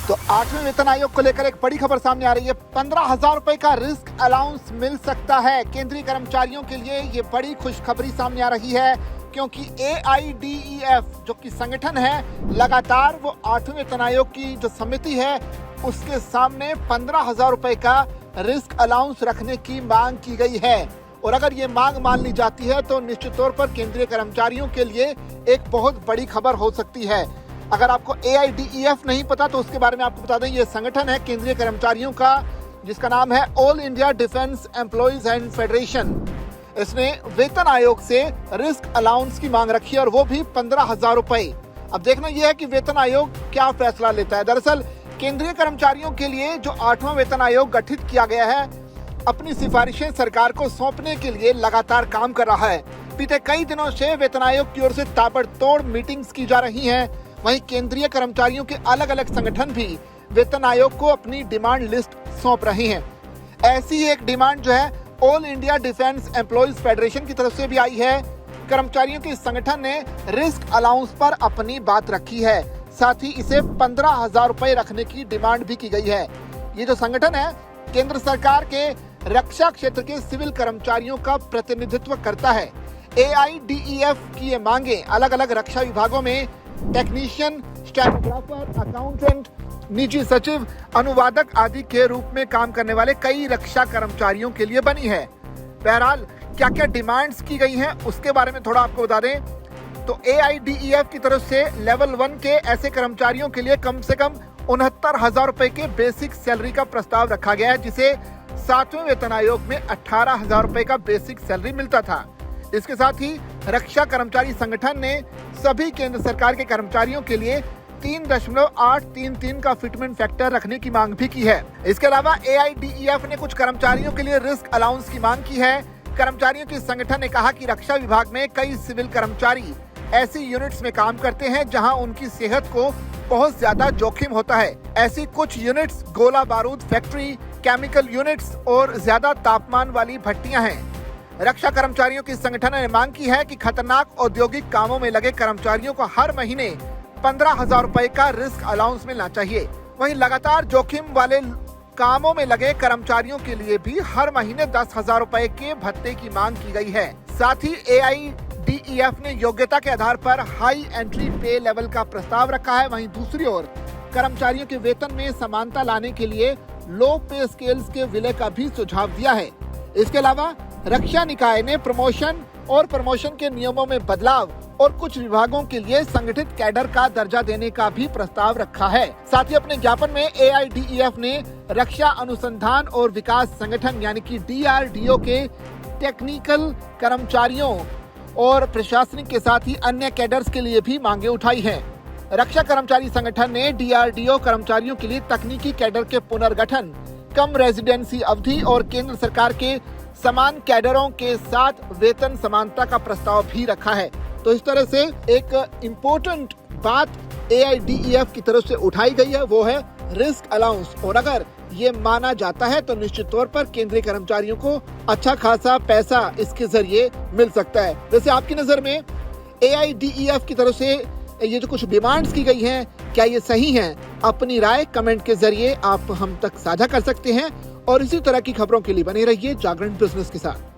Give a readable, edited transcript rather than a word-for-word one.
तो 8वें वेतन आयोग को लेकर एक बड़ी खबर सामने आ रही है। 15,000 रुपए का रिस्क अलाउंस मिल सकता है। केंद्रीय कर्मचारियों के लिए ये बड़ी खुशखबरी सामने आ रही है, क्योंकि AIDEF जो कि संगठन है, लगातार वो 8वें वेतन आयोग की जो समिति है उसके सामने 15,000 रुपए का रिस्क अलाउंस रखने की मांग की गई है। और अगर ये मांग मान ली जाती है तो निश्चित तौर पर केंद्रीय कर्मचारियों के लिए एक बहुत बड़ी खबर हो सकती है। अगर आपको AIDEF नहीं पता तो उसके बारे में आपको बता दें, ये संगठन है केंद्रीय कर्मचारियों का, जिसका नाम है all India defence employees and federation. इसने वेतन आयोग से रिस्क अलाउंस की मांग रखी है और वो भी 15,000 रुपए। अब देखना यह है कि वेतन आयोग क्या फैसला लेता है। दरअसल केंद्रीय कर्मचारियों के लिए जो 8वां वेतन आयोग गठित किया गया है, अपनी सिफारिशें सरकार को सौंपने के लिए लगातार काम कर रहा है। बीते कई दिनों से वेतन आयोग की ओर से ताबड़तोड़ मीटिंग्स की जा रही हैं। वहीं केंद्रीय कर्मचारियों के अलग अलग संगठन भी वेतन आयोग को अपनी डिमांड लिस्ट सौंप रहे हैं। ऐसी एक डिमांड जो है all India defence employees federation की तरफ से भी आई है। कर्मचारियों के संगठन ने रिस्क अलाउंस पर अपनी बात रखी है, साथ ही इसे 15,000 रुपए रखने की डिमांड भी की गई है। ये जो संगठन है केंद्र सरकार के रक्षा क्षेत्र के सिविल कर्मचारियों का प्रतिनिधित्व करता है। AIDEF की ये मांगे अलग अलग रक्षा विभागों में टेक्नीशियन, स्टेनोग्राफर, अकाउंटेंट, निजी सचिव, अनुवादक आदि के रूप में काम करने वाले कई रक्षा कर्मचारियों के लिए बनी है। बहरहाल क्या क्या डिमांड्स की गई हैं उसके बारे में थोड़ा आपको बता दें तो AIDEF की तरफ से लेवल 1 के ऐसे कर्मचारियों के लिए कम से कम 69,000 रुपए के बेसिक सैलरी का प्रस्ताव रखा गया है, जिसे 7वें वेतन आयोग में 18,000 रुपए का बेसिक सैलरी मिलता था। इसके साथ ही रक्षा कर्मचारी संगठन ने सभी केंद्र सरकार के कर्मचारियों के लिए 3.833 का फिटमेंट फैक्टर रखने की मांग भी की है। इसके अलावा AIDEF ने कुछ कर्मचारियों के लिए रिस्क अलाउंस की मांग की है। कर्मचारियों के संगठन ने कहा कि रक्षा विभाग में कई सिविल कर्मचारी ऐसी यूनिट्स में काम करते हैं जहां उनकी सेहत को बहुत ज्यादा जोखिम होता है। ऐसी कुछ यूनिट्स गोला बारूद फैक्ट्री, केमिकल यूनिट्स और ज्यादा तापमान वाली भट्टियां हैं। रक्षा कर्मचारियों के संगठन ने मांग की है कि खतरनाक औद्योगिक कामों में लगे कर्मचारियों को हर महीने 15,000 रुपए का रिस्क अलाउंस मिलना चाहिए। वहीं लगातार जोखिम वाले कामों में लगे कर्मचारियों के लिए भी हर महीने 10,000 रुपए के भत्ते की मांग की गई है। साथ ही AIDEF ने योग्यता के आधार पर हाई एंट्री पे लेवल का प्रस्ताव रखा है। वहीं दूसरी ओर कर्मचारियों के वेतन में समानता लाने के लिए लो पे स्केल्स के विलय का भी सुझाव दिया है। इसके अलावा रक्षा निकाय ने प्रमोशन के नियमों में बदलाव और कुछ विभागों के लिए संगठित कैडर का दर्जा देने का भी प्रस्ताव रखा है। साथ ही अपने ज्ञापन में AIDEF ने रक्षा अनुसंधान और विकास संगठन यानी कि DRDO के टेक्निकल कर्मचारियों और प्रशासनिक के साथ ही अन्य कैडर्स के लिए भी मांगे उठाई हैं। रक्षा कर्मचारी संगठन ने DRDO कर्मचारियों के लिए तकनीकी कैडर के पुनर्गठन, कम रेजिडेंसी अवधि और केंद्र सरकार के समान कैडरों के साथ वेतन समानता का प्रस्ताव भी रखा है। तो इस तरह से एक इम्पोर्टेंट बात AIDEF की तरफ से उठाई गई है, वो है रिस्क अलाउंस। और अगर ये माना जाता है तो निश्चित तौर पर केंद्रीय कर्मचारियों को अच्छा खासा पैसा इसके जरिए मिल सकता है। वैसे आपकी नजर में AIDEF की तरफ से ये जो कुछ डिमांड्स की गई हैं, क्या ये सही हैं? अपनी राय कमेंट के जरिए आप हम तक साझा कर सकते हैं और इसी तरह की खबरों के लिए बने रहिए जागरण बिजनेस के साथ।